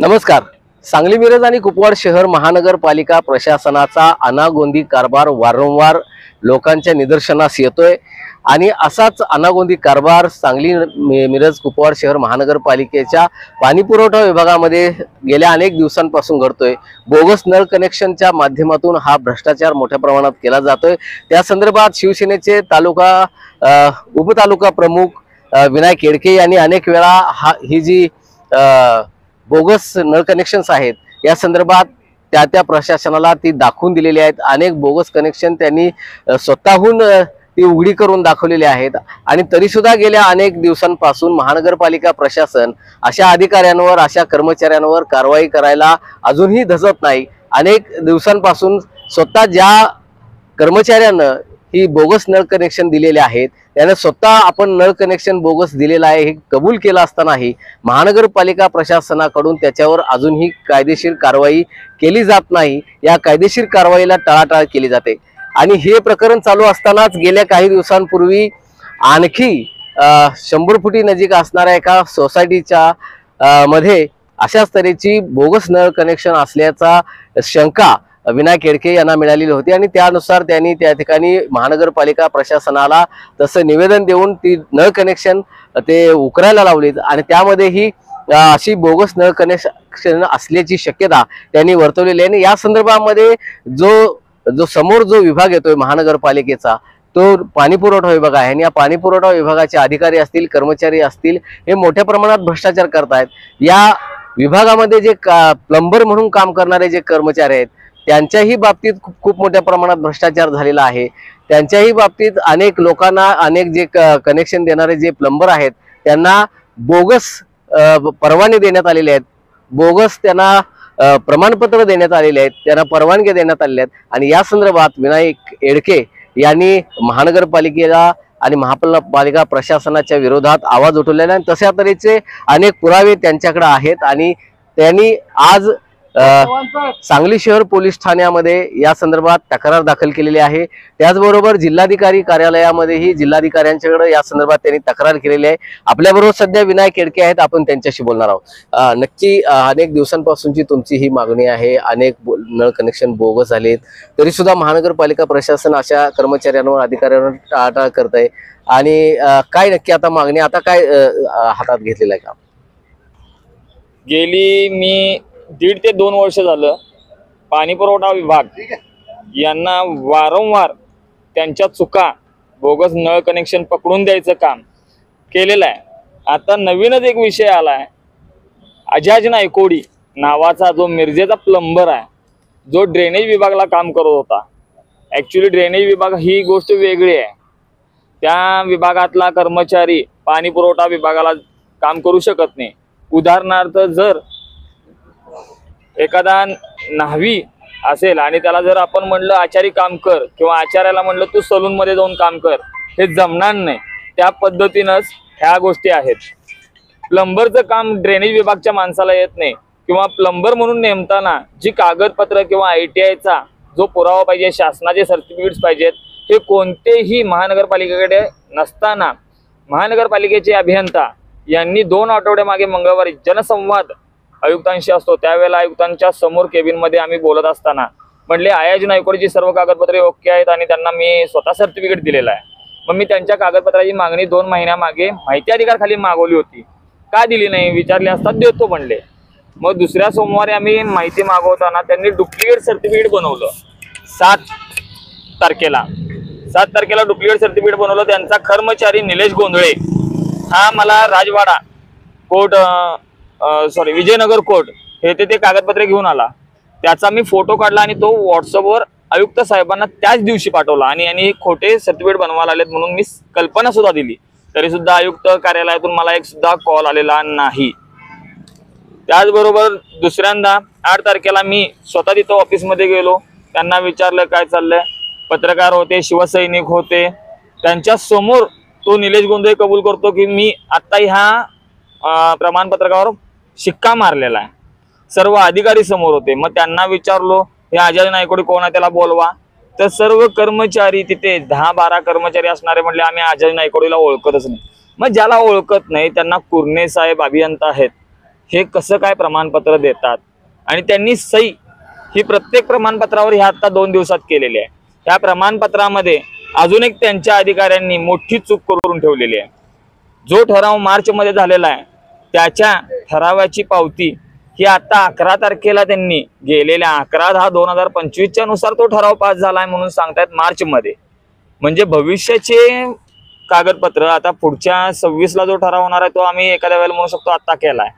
नमस्कार। सांगली मिरज आणि कुपवाड शहर महानगरपालिका प्रशासनाचा अनागोंदी कारभार वारंवार लोकांच्या निदर्शनास येतोय आणि असाच अनागोंदी कारभार सांगली मिरज कुपवाड शहर महानगरपालिकेच्या पाणीपुरवठा विभागामध्ये गेल्या अनेक दिवसांपासून घडतोय। बोगस नळ कनेक्शनच्या माध्यमातून हा भ्रष्टाचार मोठ्या प्रमाणात केला जातोय। त्या संदर्भात शिवसेनेचे उपतालुका प्रमुख विनायक केडके यांनी अनेक वेळा ही जी बोगस नळ कनेक्शन्स आहेत या संदर्भात त्या प्रशासनाला ती दाखवून दिलेली आहेत। अनेक बोगस कनेक्शन त्यांनी स्वतःहून ती उघडी करून दाखवलेली आहेत आणि तरी सुद्धा गेल्या अनेक दिवसांपासून महानगरपालिका प्रशासन अशा अधिकाऱ्यांवर अशा कर्मचाऱ्यांवर कारवाई करायला अजूनही धजत नाही। अनेक दिवसांपासून स्वतः ज्या कर्मचाऱ्यानं ही बोगस नळ कनेक्शन दिलेले आहेत त्याने स्वतः आपण नळ कनेक्शन बोगस दिलेलं आहे हे कबूल केलं असतानाही महानगरपालिका प्रशासनाकडून त्याच्यावर अजूनही कायदेशीर कारवाई केली जात नाही। या कायदेशीर कारवाईला टाळाटाळ केली जाते आणि हे प्रकरण चालू असतानाच गेल्या काही दिवसांपूर्वी आणखी 100 फुटी नजीक असणाऱ्या एका सोसायटीच्या मध्ये अशाच तऱ्हेची बोगस नळ कनेक्शन असल्याचा शंका विनायक केडके यांना मिळालेली होती आणि त्यानुसार त्यांनी त्या ठिकाणी महानगरपालिका प्रशासनाला तसं निवेदन देऊन ती नळ कनेक्शन ते उकरायला लावलीत आणि त्यामध्ये ही अशी बोगस नळ कनेक्शन असल्याची शक्यता त्यांनी वर्तवलेली आहे। या संदर्भामध्ये जो समोर जो विभाग येतोय महानगरपालिकेचा तो पाणीपुरवठा विभाग आहे आणि या पाणीपुरवठा विभागाचे अधिकारी असतील कर्मचारी असतील हे मोठ्या प्रमाणात भ्रष्टाचार करतायत। या विभागामध्ये जे प्लंबर म्हणून काम करणारे जे कर्मचारी आहेत त्यांच्याही बाबतीत खूप मोठ्या प्रमाणात भ्रष्टाचार झालेला आहे। त्यांच्याही बाबतीत अनेक लोकांना अनेक जे कनेक्शन देणारे जे प्लंबर आहेत त्यांना बोगस परवाने देण्यात आलेले आहेत, बोगस त्यांना प्रमाणपत्र देण्यात आलेले आहेत, त्यांना परवानगी देण्यात आलेल्या आहेत आणि या संदर्भात विनायक केडके यांनी महानगरपालिकेला आणि महापालिका प्रशासनाच्या विरोधात आवाज उठवलेला आहे। तशा तऱ्हेचे अनेक पुरावे त्यांच्याकडे आहेत आणि त्यांनी आज सांगली शहर पोलीस ठाण्यामध्ये या संदर्भात तक्रार दाखल केलेली आहे। त्याचबरोबर जिल्हाधिकारी कार्यालयामध्येही जिल्हाधिकाऱ्यांच्याकडे या संदर्भात त्यांनी तक्रार केलेली आहे। आपल्याबरोबर सध्या विनायक केडके आहेत, आपण त्यांच्याशी बोलणार आहोत। नक्की अनेक दिवसांपासूनची तुमची ही मागणी आहे, अनेक नळ कनेक्शन बोगस झालेत तरी सुद्धा महानगरपालिका प्रशासन अशा कर्मचाऱ्यांवर अधिकाऱ्यांवर टाळाटाळ करत आहे आणि काय नक्की आता मागणी आता काय हातात घेतलेलं आहे का? गेली मी 1.5 ते 2 वर्ष झालं पाणीपुरवठा विभाग यांना वारंवार त्यांच्या चुका बोगस नळ कनेक्शन पकडून द्यायचं काम केलेलं आहे। आता नवीनच एक विषय आलाय, अजाज नायकोडी नावाचा जो मिरजेचा प्लंबर आहे जो ड्रेनेज विभागाला काम करत होता। ॲक्च्युली ड्रेनेज विभाग ही गोष्ट वेगळी आहे, त्या विभागातला कर्मचारी पाणीपुरवठा विभागाला काम करू शकत नाही। उदाहरणार्थ जर एखादा न्हावी असेल आणि त्याला जर आपण म्हणलं आचारी काम कर किंवा आचार्याला म्हणलं तू सलून मध्ये जाऊन काम कर, हे जमणार नाही। त्या पद्धतीनंच ह्या गोष्टी आहेत। प्लंबरचं काम ड्रेनेज विभागाच्या माणसाला येत नाही किंवा प्लंबर म्हणून नेमताना जी कागदपत्र किंवा ITIचा जो पुरावा पाहिजे, शासनाचे सर्टिफिकेट्स पाहिजेत, हे कोणतेही महानगरपालिकेकडे नसताना महानगरपालिकेचे अभियंता यांनी 2 आठवड्यामागे मंगळवारी जनसंवाद आयुक्तांशी असतो त्यावेळेला आयुक्तांच्या समोर केबिन मध्ये आम्ही बोलत असताना म्हणले अयाज नायकोडीची सर्व कागदपत्रे ओके आहेत आणि त्यांना मी स्वतः सर्टिफिकेट दिलेलं आहे। मग मी त्यांच्या कागदपत्राची मागणी 2 महिन्यामागे माहिती अधिकार खाली मागवली होती, का दिली नाही विचारले असता देतो म्हणले। मग दुसऱ्या सोमवारी आम्ही माहिती मागवताना त्यांनी डुप्लिकेट सर्टिफिकेट बनवलं। 7 तारखेला डुप्लिकेट सर्टिफिकेट बनवलं। त्यांचा कर्मचारी निलेश गोंधळे हा मला राजवाडा कोर्ट विजयनगर कोर्ट हे ते कागदपत्रे घेऊन आला, त्याचा मी फोटो काढला आणि तो व्हॉट्सअपवर आयुक्त साहेबांना त्याच दिवशी पाठवला आणि यांनी खोटे सर्टिफिकेट बनवायला आलेत म्हणून मी कल्पना सुद्धा दिली, तरी सुद्धा आयुक्त कार्यालयातून मला एक सुद्धा कॉल आलेला नाही। त्याचबरोबर दुसऱ्यांदा 8 तारखेला मी स्वतः तिथं ऑफिसमध्ये गेलो, त्यांना विचारलं काय चाललंय. पत्रकार होते, शिवसैनिक होते, त्यांच्या समोर तो निलेश गोंधळे कबूल करतो की मी आता ह्या प्रमाणपत्रकावर शिक्का मारलेला आहे. सर्व अधिकारी समोर होते. मग त्यांना विचारलो हे अजय नायकोडी कोण आहे, त्याला बोलवा. तर सर्व कर्मचारी तिथे 10-12 कर्मचारी असणारे म्हणले आम्ही अजय नायकोडीला ओळखतच नाही. मग ज्याला ओळखत नाही त्यांना कुरणे साहेब अभियंता आहेत, हे कसं काय प्रमाणपत्र देतात. आणि त्यांनी सही ही प्रत्येक प्रमाणपत्रावर ह्या आता 2 दिवसात केलेली आहे. त्या प्रमाणपत्रामध्ये अजून एक त्यांच्या अधिकाऱ्यांनी मोठी चूक करून ठेवलेली आहे. जो ठराव मार्च मध्ये झालेला आहे त्याच्या ठरावाची पावती ही आता 11 तारखेला त्यांनी गेलेल्या 11/10/2025 नुसार तो ठराव पास झालाय म्हणून सांगतायत मार्च मध्ये. म्हणजे भविष्याचे कागदपत्र आता पुढच्या 26ला जो ठराव होणार आहे तो आम्ही एखाद्या वेळेला म्हणू शकतो आता केलाय.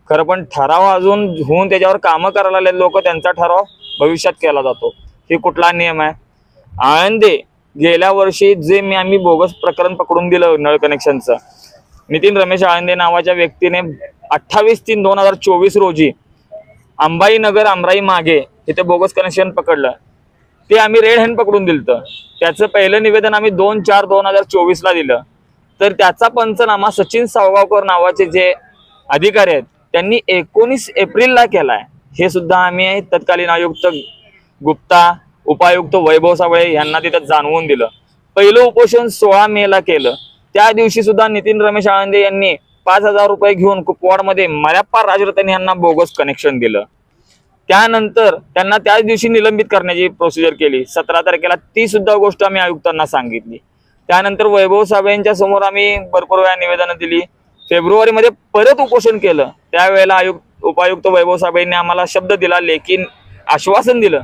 खरं पण ठराव अजून होऊन त्याच्यावर कामं करायला लागले लोक, त्यांचा ठराव भविष्यात केला जातो. हे कुठला नियम आहे. आळंदे गेल्या वर्षी जे आम्ही बोगस प्रकरण पकडून दिलं नळ कनेक्शनचं, नितीन रमेश आळंदे नावाच्या व्यक्तीने 28/3/2024 रोजी अंबाई नगर अमराई मागे इथे बोगस कनेक्शन पकडलं. ते आम्ही रेड हँड पकडून दिलं. त्याचं पहिलं निवेदन आम्ही 2/4/2024ला दिलं. तर त्याचा पंचनामा सचिन सावगावकर नावाचे जे अधिकारी आहेत त्यांनी 19 एप्रिलला केलाय. हे सुद्धा आम्ही तत्कालीन आयुक्त गुप्ता, उपायुक्त वैभव साबळे यांना तिथं जाणवून दिलं. पहिलं उपोषण 16 मेला केलं. त्या दिवशी सुद्धा नितीन रमेश आळंदे यांनी 5,000 रुपये घेऊन कुपवाडमध्ये मर्याप्पा राजरत्न यांना बोगस कनेक्शन दिलं. त्यानंतर त्यांना त्याच दिवशी निलंबित करण्याची प्रोसिजर केली. 17 तारखेला ती सुद्धा गोष्ट आम्ही आयुक्तांना सांगितली. त्यानंतर वैभव साबळेंच्या समोर आम्ही भरपूर वेळा निवेदनं दिली. फेब्रुवारीमध्ये परत उपोषण केलं. त्यावेळेला उपायुक्त वैभव साबळेंनी आम्हाला शब्द दिला, लेखी आश्वासन दिलं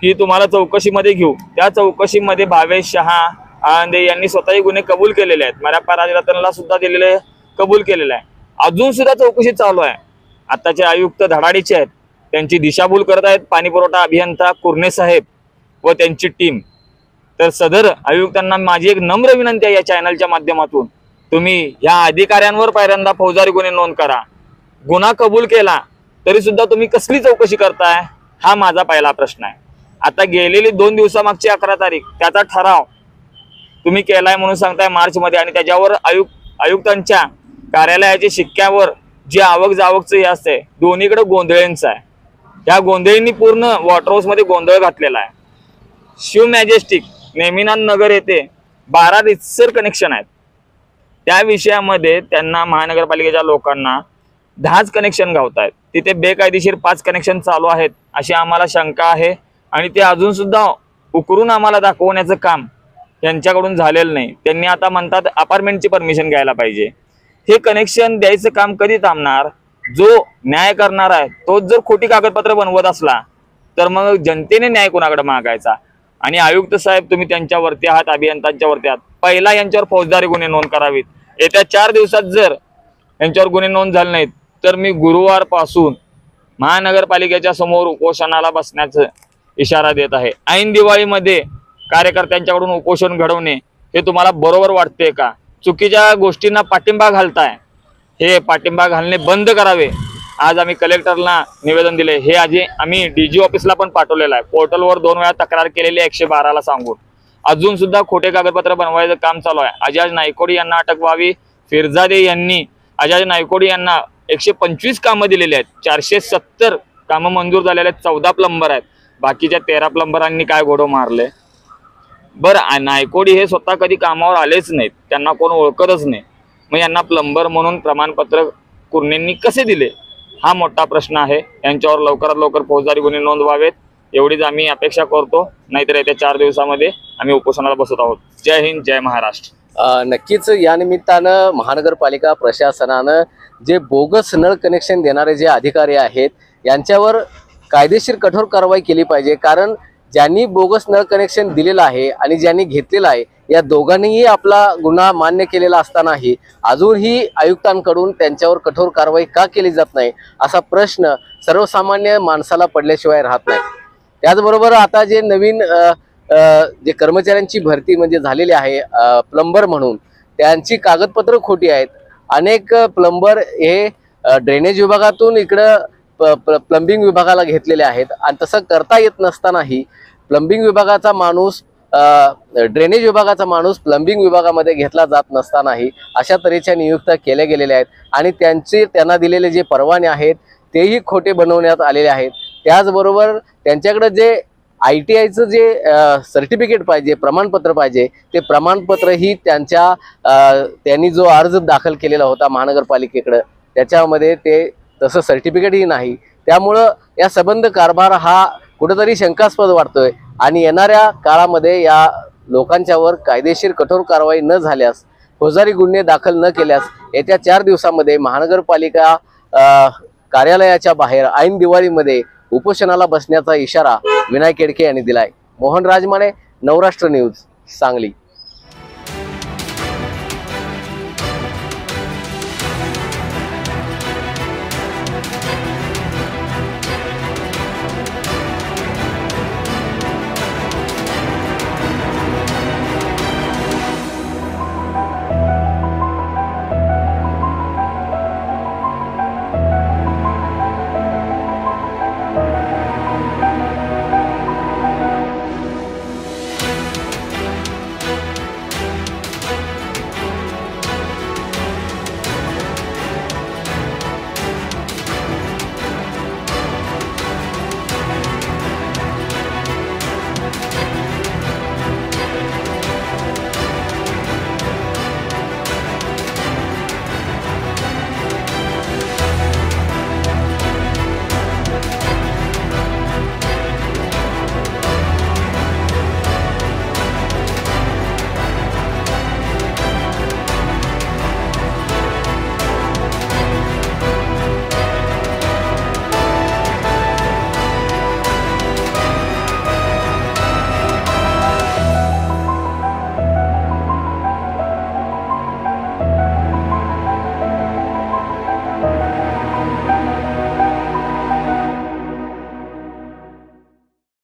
की तुम्हाला चौकशीमध्ये घेऊ. त्या चौकशीमध्ये भावेश शहा आळंदे यांनी स्वतःही गुन्हे कबूल केलेले आहेत. मर्याप्पा राजरत्नला सुद्धा दिलेले कबूल केलेलं आहे. अजून सुद्धा चौकशी चालू आहे. आताचे आयुक्त धडाडीचे आहेत, त्यांची दिशाभूल करत आहेत पाणी पुरवठा अभियंता कुरणे साहेब व त्यांची टीम. तर सदर आयुक्तांना माझी एक नम्र विनंती आहे या चॅनलच्या माध्यमातून, तुम्ही या अधिकाऱ्यांवर पहिल्यांदा फौजदारी गुन्हे नोंद करा. गुन्हा कबूल केला तरी सुद्धा तुम्ही कसली चौकशी करताय, हा माझा पहिला प्रश्न आहे. आता गेलेली 2 दिवसामागची 11 तारीख त्याचा ठराव तुम्ही केलाय म्हणून सांगताय मार्च मध्ये, आणि त्याच्यावर आयुक्तांच्या कार्यालयाच्या शिक्क्यावर जे आवक जावकचं हे असते दोन्हीकडे गोंधळेंचं आहे. त्या गोंधळींनी पूर्ण वॉटर हाऊस मध्ये गोंधळ घातलेला आहे. शिव मॅजेस्टिक नेमिनाथ नगर येथे 12 रितसर कनेक्शन आहेत. त्या विषयामध्ये त्यांना महानगरपालिकेच्या लोकांना 10च कनेक्शन गावतायत. तिथे बेकायदेशीर 5 कनेक्शन चालू आहेत अशी आम्हाला शंका आहे. आणि ते अजून सुद्धा उकरून आम्हाला दाखवण्याचं काम यांच्याकडून झालेलं नाही. त्यांनी आता म्हणतात अपार्टमेंटची परमिशन घ्यायला पाहिजे. हे कनेक्शन द्यायचं काम कधी थांबणार. जो न्याय करणार आहे तोच जर खोटी कागदपत्र बनवत असला तर मग जनतेने न्याय कोणाकडे मागायचा. आणि आयुक्त साहेब तुम्ही त्यांच्यावरती आहात, अभियंत्यांच्या वरती आहात, पहिला यांच्यावर फौजदारी गुन्हे नोंद करावीत. येत्या 4 दिवसात जर यांच्यावर गुन्हे नोंद झाले नाहीत तर मी गुरुवार पासून महानगरपालिकेच्या समोर उपोषणाला बसण्याचा इशारा देत आहे. ऐन दिवाळीमध्ये कार्यकर्त्यांच्याकडून उपोषण घडवणे हे तुम्हाला बरोबर वाटते का? चुकीच्या गोष्टींना पाठिंबा घालताय, हे पाठिंबा घालणे बंद करावे. आज आम्ही कलेक्टरला निवेदन दिले. हे आम्ही डीजी ऑफिसला पण पाठवलेलं आहे. पोर्टलवर 2 वेळा तक्रार केलेली आहे 112ला सांगून. अजून सुद्धा खोटे कागदपत्र बनवायचं काम चालू आहे. अजय नायकोडी यांना अटक व्हावी. फिरजादे यांनी अजय नायकोडी यांना 125 कामं दिलेली आहेत. 470 कामं मंजूर झालेले आहेत. 14 प्लंबर आहेत. बाकीच्या 13 प्लंबरांनी काय घोडो मारले. बरं, नायकोडी हे स्वतः कधी कामावर आलेच नाहीत, त्यांना कोण ओळखतच नाही. मग यांना प्लंबर म्हणून प्रमाणपत्र कुर्णेंनी कसे दिले, हा मोठा प्रश्न आहे. यांच्यावर लवकरात लवकर फौजदारी गुन्हे नोंद व्हावेत एवढीच आम्ही अपेक्षा करतो. नाहीतर येत्या 4 दिवसामध्ये आम्ही उपोषणाला बसत आहोत. जय हिंद, जय महाराष्ट्र. नक्कीच या निमित्तानं महानगरपालिका प्रशासनानं जे बोगस नळ कनेक्शन देणारे जे अधिकारी आहेत यांच्यावर कायदेशीर कठोर कारवाई केली पाहिजे. कारण ज्यांनी बोगस नळ कनेक्शन दिलेलं आहे आणि ज्यांनी घेतलेलं आहे या दोघांनीही आपला गुन्हा मान्य केलेला असतानाही अजूनही आयुक्तांकडून त्यांच्यावर कठोर कारवाई का केली जात नाही असा प्रश्न सर्वसामान्य माणसाला पडल्याशिवाय राहत नाही. त्याचबरोबर आता जे नवीन जे कर्मचाऱ्यांची भरती म्हणजे झालेली आहे प्लंबर म्हणून, त्यांची कागदपत्र खोटी आहेत. अनेक प्लंबर हे ड्रेनेज विभागातून इकडं प्लंबिंग विभागाला घेतलेले आहेत आणि तसं करता येत नसतानाही प्लंबिंग विभागाचा माणूस ड्रेनेज विभागाचा माणूस प्लंबिंग विभागामध्ये घेतला जात नसतानाही अशा तऱ्हेच्या नियुक्त्या केल्या गेलेल्या आहेत आणि त्यांना दिलेले जे परवाने आहेत तेही खोटे बनवण्यात आलेले आहेत। त्याचबरोबर त्यांच्याकडे जे ITIचं जे सर्टिफिकेट पाहिजे, प्रमाणपत्र पाहिजे, ते प्रमाणपत्रही त्यांनी जो अर्ज दाखल केलेला होता महानगरपालिकेकडे त्याच्यामध्ये ते तसं सर्टिफिकेटही नाही। त्यामुळं या संबंध कारभार हा कुठेतरी शंकास्पद वाटतोय आणि येणाऱ्या काळामध्ये या लोकांच्यावर कायदेशीर कठोर कारवाई न झाल्यास, फौजदारी गुन्हे दाखल न केल्यास येत्या 4 दिवसामध्ये महानगरपालिका कार्यालयाच्या बाहेर ऐन दिवाळीमध्ये उपोषणाला बसण्याचा इशारा विनायक केडके यांनी दिलाय। मोहन राजमाने, नवराष्ट्र न्यूज, सांगली।